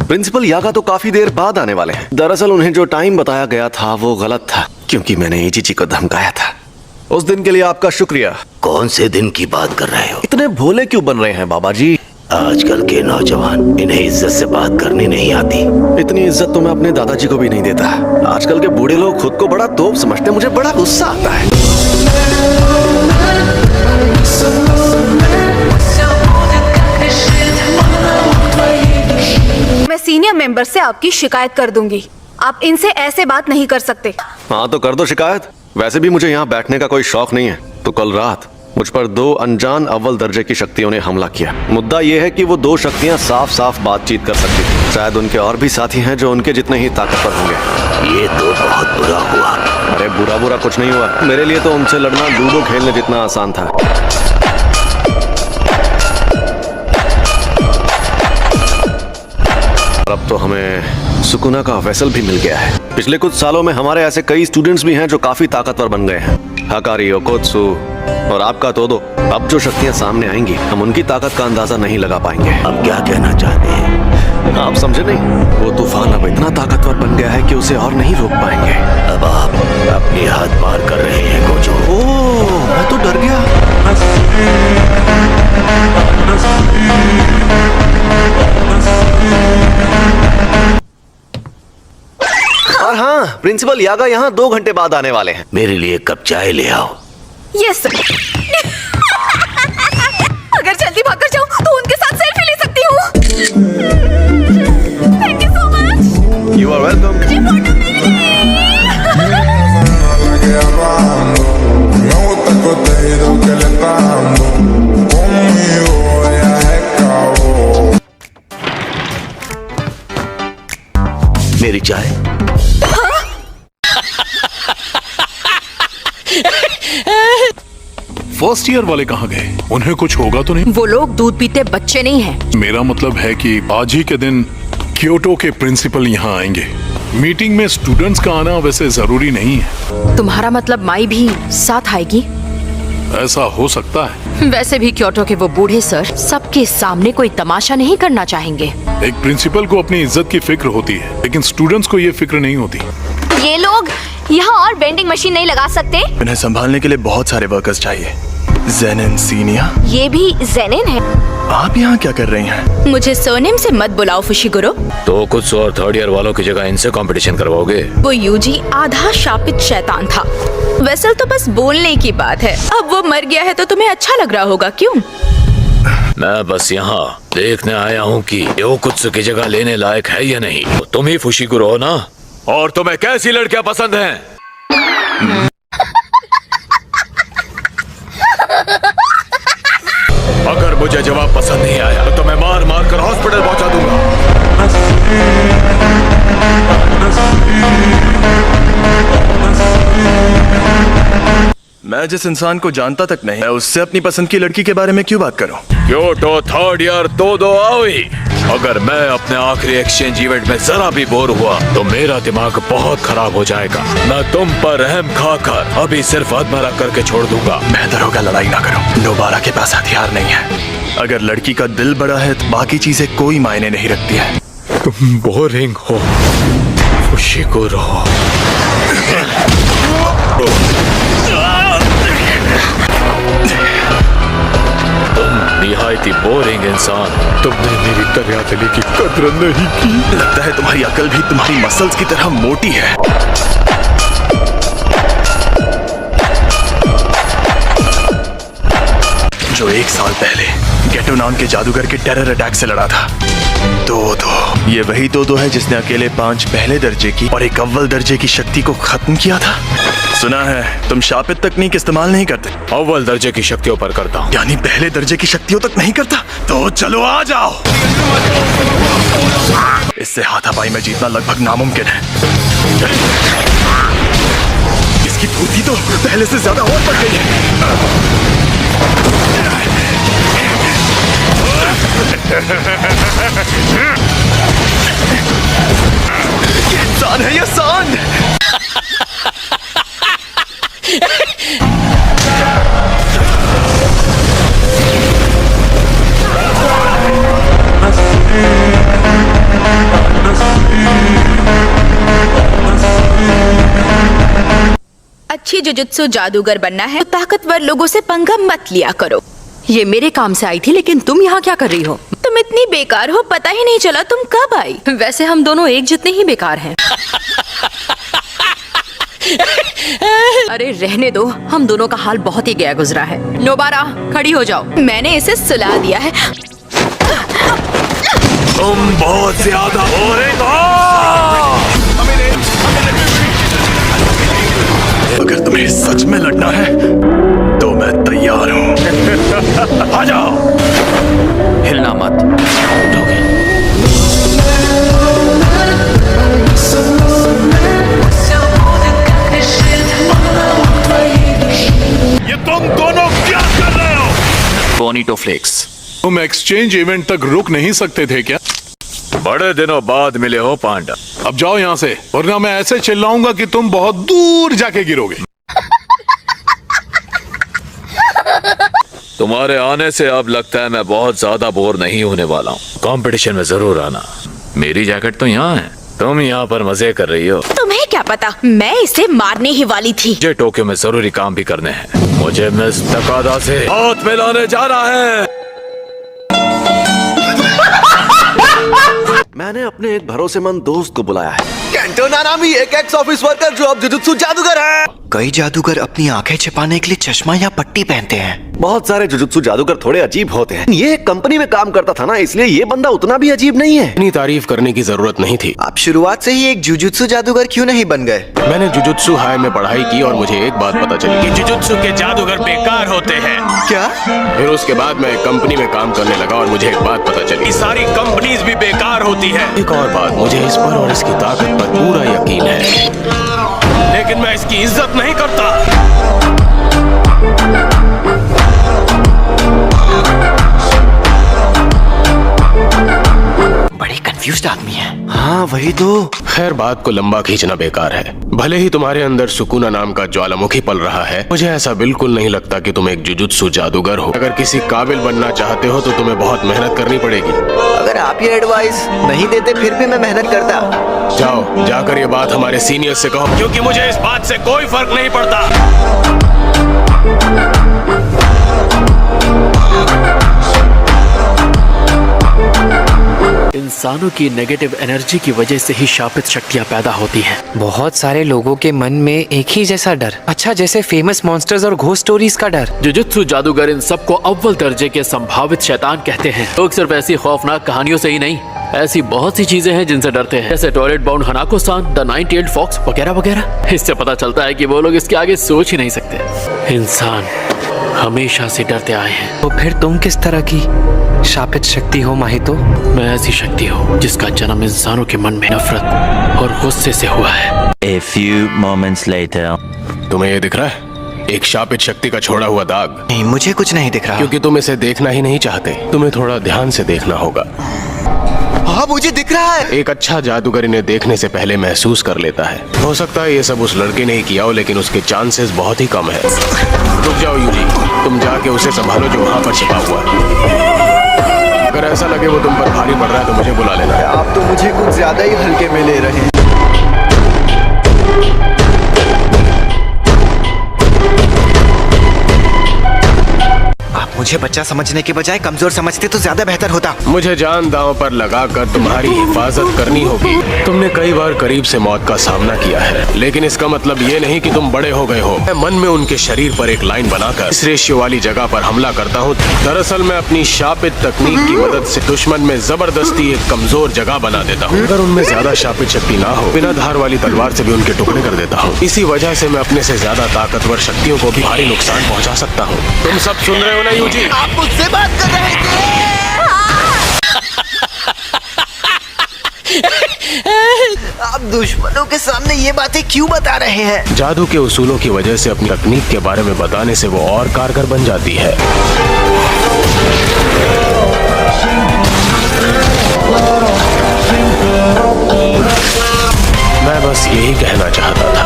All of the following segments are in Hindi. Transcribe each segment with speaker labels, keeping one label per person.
Speaker 1: प्रिंसिपल यागा तो काफी देर बाद आने वाले हैं। दरअसल उन्हें जो टाइम बताया गया था वो गलत था, क्योंकि मैंने एजीजी को धमकाया था। उस दिन के लिए आपका शुक्रिया।
Speaker 2: कौन से दिन की बात कर रहे हो?
Speaker 1: इतने भोले क्यों बन रहे हैं बाबा जी?
Speaker 2: आजकल के नौजवान, इन्हें इज्जत से बात करनी नहीं आती।
Speaker 1: इतनी इज्जत तो मैं अपने दादाजी को भी नहीं देता। आजकल के बूढ़े लोग खुद को बड़ा तोप समझते, मुझे बड़ा गुस्सा आता है।
Speaker 3: मैं सीनियर मेंबर से आपकी शिकायत कर दूंगी। आप इनसे ऐसे बात नहीं कर सकते।
Speaker 1: हाँ तो कर दो शिकायत। वैसे भी मुझे यहाँ बैठने का कोई शौक नहीं है। तो कल रात मुझ पर 2 अनजान अव्वल दर्जे की शक्तियों ने हमला किया। मुद्दा यह है कि वो 2 शक्तियाँ साफ साफ बातचीत कर सकती थी। शायद उनके और भी साथी हैं जो उनके जितने ही ताकतवर होंगे।
Speaker 2: ये तो बहुत बुरा हुआ।
Speaker 1: अरे बुरा कुछ नहीं हुआ। मेरे लिए तो उनसे लड़ना लूडो खेलने जितना आसान था। अब तो हमें सुकुना का वैसल भी मिल गया है। पिछले कुछ सालों में हमारे ऐसे कई स्टूडेंट्स भी हैं जो काफी ताकतवर बन गए हैं। हकारी, ओकोत्सु और आपका तोदो। अब जो शक्तियां सामने आएंगी हम उनकी ताकत का अंदाजा नहीं लगा पाएंगे।
Speaker 2: अब क्या कहना चाहते हैं?
Speaker 1: आप समझे नहीं? वो तूफान अब इतना ताकतवर बन गया है कि उसे और नहीं रोक पाएंगे।
Speaker 2: अब आप अपनी हद पार कर रहे हैं गोजो।
Speaker 1: ओह, मैं तो डर गया। और हाँ, प्रिंसिपल यागा यहाँ 2 घंटे बाद आने वाले हैं।
Speaker 2: मेरे लिए कप चाय ले आओ।
Speaker 3: Yes sir. अगर जल्दी भागकर जाऊं तो उनके साथ सेल्फी ले सकती हूँ। Thank you so much.
Speaker 1: You are welcome.
Speaker 3: मुझे फोटो मिल
Speaker 2: मेरी चाय।
Speaker 4: फर्स्ट ईयर वाले कहाँ गए? उन्हें कुछ होगा तो नहीं?
Speaker 5: वो लोग दूध पीते बच्चे नहीं हैं।
Speaker 4: मेरा मतलब है कि आज ही के दिन क्योटो के प्रिंसिपल यहाँ आएंगे। मीटिंग में स्टूडेंट्स का आना वैसे जरूरी नहीं है।
Speaker 5: तुम्हारा मतलब माई भी साथ आएगी?
Speaker 4: ऐसा हो सकता है।
Speaker 5: वैसे भी क्योटो के वो बूढ़े सर सबके सामने कोई तमाशा नहीं करना चाहेंगे।
Speaker 4: एक प्रिंसिपल को अपनी इज्जत की फिक्र होती है, लेकिन स्टूडेंट्स को ये फिक्र नहीं होती।
Speaker 3: ये लोग यहाँ और वेंडिंग मशीन नहीं लगा सकते?
Speaker 6: इन्हें संभालने के लिए बहुत सारे वर्कर्स चाहिए। जेनिन सीनिया।
Speaker 3: ये भी जेनिन है।
Speaker 6: आप यहाँ क्या कर रही हैं?
Speaker 5: मुझे सरनेम से मत बुलाओ फुशिगुरो।
Speaker 2: तो कुछ और 3rd ईयर वालों की जगह इनसे कंपटीशन करवाओगे?
Speaker 5: वो यूजी आधा शापित शैतान था। वैसल तो बस बोलने की बात है। अब वो मर गया है तो तुम्हें अच्छा लग रहा होगा, क्यों?
Speaker 2: मैं बस यहाँ देखने आया हूँ कि यो कुछ की जगह लेने लायक है या नहीं। तो तुम ही फुशिगुरो हो ना? और तुम्हें कैसी लड़कियाँ पसंद हैं? अगर मुझे जवाब पसंद नहीं आया तो मैं मार मार कर हॉस्पिटल पहुंचा दूंगा।
Speaker 6: मैं जिस इंसान को जानता तक नहीं, मैं उससे अपनी पसंद की लड़की के बारे में क्यों बात करूं?
Speaker 2: क्योटो 3rd ईयर दो आओई। अगर मैं अपने आखिरी एक्सचेंज इवेंट में जरा भी बोर हुआ तो मेरा दिमाग बहुत खराब हो जाएगा। मैं तुम पर रहम खाकर अभी सिर्फ अधमरा करके छोड़ दूंगा।
Speaker 6: बेहतर होगा लड़ाई ना करो। दोबारा के पास हथियार नहीं है। अगर लड़की का दिल बड़ा है तो बाकी चीजें कोई मायने नहीं रखती है।
Speaker 2: तुम बोरिंग हो फुशिगुरो। निहायती बोरिंग इंसान। तुमने मेरी दरियादिली की कद्र नहीं की।
Speaker 6: लगता है तुम्हारी अकल भी तुम्हारी मसल्स की तरह मोटी है। जो 1 साल पहले गेटो नाम के जादूगर के टेरर अटैक से लड़ा था। तोदो। ये वही तोदो है जिसने अकेले 5 पहले दर्जे की और 1 अव्वल दर्जे की शक्ति को खत्म किया था। सुना है तुम शापित तकनीक इस्तेमाल नहीं करते।
Speaker 2: अव्वल दर्जे की शक्तियों पर करता हूँ।
Speaker 6: यानी पहले दर्जे की शक्तियों तक नहीं करता? तो चलो आ जाओ। इससे हाथापाई में जीतना लगभग नामुमकिन है। इसकी फुर्ती तो पहले से ज्यादा और बढ़ गई है। ये इंसान है, ये सांड।
Speaker 5: अच्छी जुजुत्सु जादूगर बनना है तो ताकतवर लोगों से पंगा मत लिया करो।
Speaker 7: ये मेरे काम से आई थी, लेकिन तुम यहाँ क्या कर रही हो?
Speaker 5: तुम इतनी बेकार हो, पता ही नहीं चला तुम कब आई।
Speaker 7: वैसे हम दोनों एक जितने ही बेकार हैं। अरे रहने दो, हम दोनों का हाल बहुत ही गया गुजरा है। नोबारा खड़ी हो जाओ।
Speaker 5: मैंने इसे सुला दिया है।
Speaker 2: तुम बहुत ज्यादा बोरिंग हो।
Speaker 6: अगर तुम्हें सच में लड़ना है तो मैं तैयार हूँ। आ जाओ।
Speaker 2: हिलना मत।
Speaker 4: ये तुम दोनों क्या कर रहे हो?
Speaker 2: बोनीटो फ्लेक्स।
Speaker 4: तुम एक्सचेंज इवेंट तक रुक नहीं सकते थे क्या?
Speaker 2: बड़े दिनों बाद मिले हो पांडा।
Speaker 4: अब जाओ यहाँ से, वरना मैं ऐसे चिल्लाऊंगा कि तुम बहुत दूर जाके गिरोगे।
Speaker 2: तुम्हारे आने से अब लगता है मैं बहुत ज्यादा बोर नहीं होने वाला हूँ। कंपटीशन में जरूर आना। मेरी जैकेट तो यहाँ है, तुम यहाँ पर मजे कर रही हो।
Speaker 5: तुम्हें क्या पता, मैं इसे मारने ही वाली थी।
Speaker 2: मुझे टोक्यो में जरूरी काम भी करने हैं। मुझे मिस तकादा से हाथ मिलाने जाना है।
Speaker 1: मैंने अपने एक भरोसेमंद दोस्त को बुलाया है, कैंटो नानामी, एक एक्स ऑफिस वर्कर जो अब जुजुत्सु जादूगर है।
Speaker 8: कई जादूगर अपनी आंखें छिपाने के लिए चश्मा या पट्टी पहनते हैं।
Speaker 1: बहुत सारे जुजुत्सु जादूगर थोड़े अजीब होते हैं। ये एक कंपनी में काम करता था ना, इसलिए ये बंदा उतना भी अजीब नहीं है।
Speaker 9: इतनी तारीफ करने की जरूरत नहीं थी।
Speaker 8: आप शुरुआत से ही एक जुजुत्सु जादूगर क्यों नहीं बन गए?
Speaker 9: मैंने जुजुत्सु हाई में पढ़ाई की और मुझे एक बात पता चली कि जुजुत्सु के जादूगर बेकार होते हैं।
Speaker 8: क्या?
Speaker 9: फिर उसके बाद मैं एक कंपनी में काम करने लगा और मुझे एक बात पता चली, सारी कंपनीज भी बेकार होती है। एक और बात, मुझे इस पर और इसकी ताकत पर पूरा यकीन है, लेकिन मैं इसकी इज्जत नहीं करता।
Speaker 8: बड़े कंफ्यूज्ड आदमी है। हाँ वही तो।
Speaker 9: खैर, बात को लंबा खींचना बेकार है। भले ही तुम्हारे अंदर सुकूना नाम का ज्वालामुखी पल रहा है, मुझे ऐसा बिल्कुल नहीं लगता कि तुम एक जुजुत्सु जादूगर हो। अगर किसी काबिल बनना चाहते हो तो तुम्हें बहुत मेहनत करनी पड़ेगी।
Speaker 8: अगर आप ये एडवाइस नहीं देते फिर भी मैं मेहनत करता।
Speaker 9: जाओ, जाकर ये बात हमारे सीनियर से कहो, क्योंकि मुझे इस बात से कोई फर्क नहीं पड़ता।
Speaker 10: इंसानों की नेगेटिव एनर्जी की वजह से ही शापित शक्तियाँ पैदा होती हैं।
Speaker 11: बहुत सारे लोगों के मन में एक ही जैसा डर, अच्छा जैसे फेमस मॉन्स्टर्स और घोस्ट स्टोरीज का डर।
Speaker 10: जुजुत्सु जादूगर इन सबको अव्वल दर्जे के संभावित शैतान कहते हैं। लोग सिर्फ ऐसी खौफनाक कहानियों से ही नहीं, ऐसी बहुत सी चीजें हैं जिनसे डरते हैं, जैसे toilet bound Hanako san, the 9-tailed fox वगैरह वगैरह। इससे पता चलता है कि वो लोग इसके आगे सोच ही नहीं सकते। इंसान हमेशा से डरते आए हैं।
Speaker 11: तो फिर तुम किस तरह की शापित शक्ति हो माहितो?
Speaker 10: मैं ऐसी शक्ति हूँ जिसका जन्म इंसानों के मन में नफरत और गुस्से से हुआ है।
Speaker 12: A few moments later.
Speaker 9: तुम्हें ये दिख रहा है? एक शापित शक्ति का छोड़ा हुआ दाग।
Speaker 8: नहीं, मुझे कुछ नहीं दिख रहा।
Speaker 9: क्योंकि तुम इसे देखना ही नहीं चाहते। तुम्हें थोड़ा ध्यान से देखना होगा।
Speaker 8: हाँ मुझे दिख रहा है।
Speaker 9: एक अच्छा जादूगर इन्हें देखने से पहले महसूस कर लेता है। हो सकता है ये सब उस लड़के ने ही किया हो, लेकिन उसके चांसेस बहुत ही कम है। रुक जाओ यूजी, तुम जाके उसे संभालो जो वहाँ पर छिपा हुआ है। अगर ऐसा लगे वो तुम पर भारी पड़ रहा है तो मुझे बुला लेना।
Speaker 8: आप तो मुझे कुछ ज्यादा ही हल्के में ले रहे हैं। मुझे बच्चा समझने के बजाय कमजोर समझते तो ज्यादा बेहतर होता।
Speaker 9: मुझे जान दांव पर लगाकर तुम्हारी हिफाजत करनी होगी। तुमने कई बार करीब से मौत का सामना किया है, लेकिन इसका मतलब ये नहीं कि तुम बड़े हो गए हो। मैं मन में उनके शरीर पर एक लाइन बनाकर इस रेशियो वाली जगह पर हमला करता हूँ। दरअसल मैं अपनी शापित तकनीक की मदद से दुश्मन में जबरदस्ती एक कमजोर जगह बना देता हूँ। अगर उनमें ज्यादा शापित शक्ति ना हो, बिना धार वाली तलवार से भी उनके टुकड़े कर देता हूँ। इसी वजह से मैं अपने से ज्यादा ताकतवर शक्तियों को भी भारी नुकसान पहुँचा सकता हूँ। तुम सब सुन रहे हो ना यूजी?
Speaker 8: आप मुझसे बात कर रहे थे। आप दुश्मनों के सामने ये बातें क्यों बता रहे हैं?
Speaker 9: जादू के उसूलों की वजह से अपनी तकनीक के बारे में बताने से वो और कारगर बन जाती है। मैं बस यही कहना चाहता था।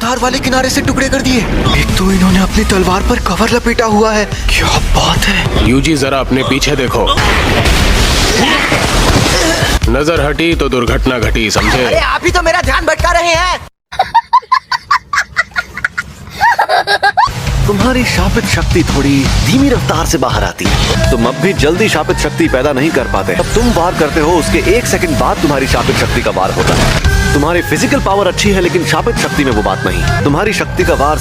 Speaker 8: धार वाले किनारे से टुकड़े कर दिए। एक तो इन्होंने अपनी तलवार पर कवर लपेटा हुआ है। क्या बात है।
Speaker 9: यूजी जरा अपने पीछे देखो। नजर हटी तो दुर्घटना घटी, समझे?
Speaker 8: अरे आप ही तो मेरा ध्यान भटका रहे हैं।
Speaker 1: तुम्हारी शापित शक्ति थोड़ी धीमी रफ्तार से बाहर आती है। तुम अब भी जल्दी शापित शक्ति पैदा नहीं कर पाते। अब तुम वार करते हो, उसके 1 सेकंड बाद तुम्हारी शापित शक्ति का वार होता है। तुम्हारी फिजिकल पावर अच्छी है, लेकिन शापित शक्ति में वो बात नहीं। तुम्हारी शक्ति का वार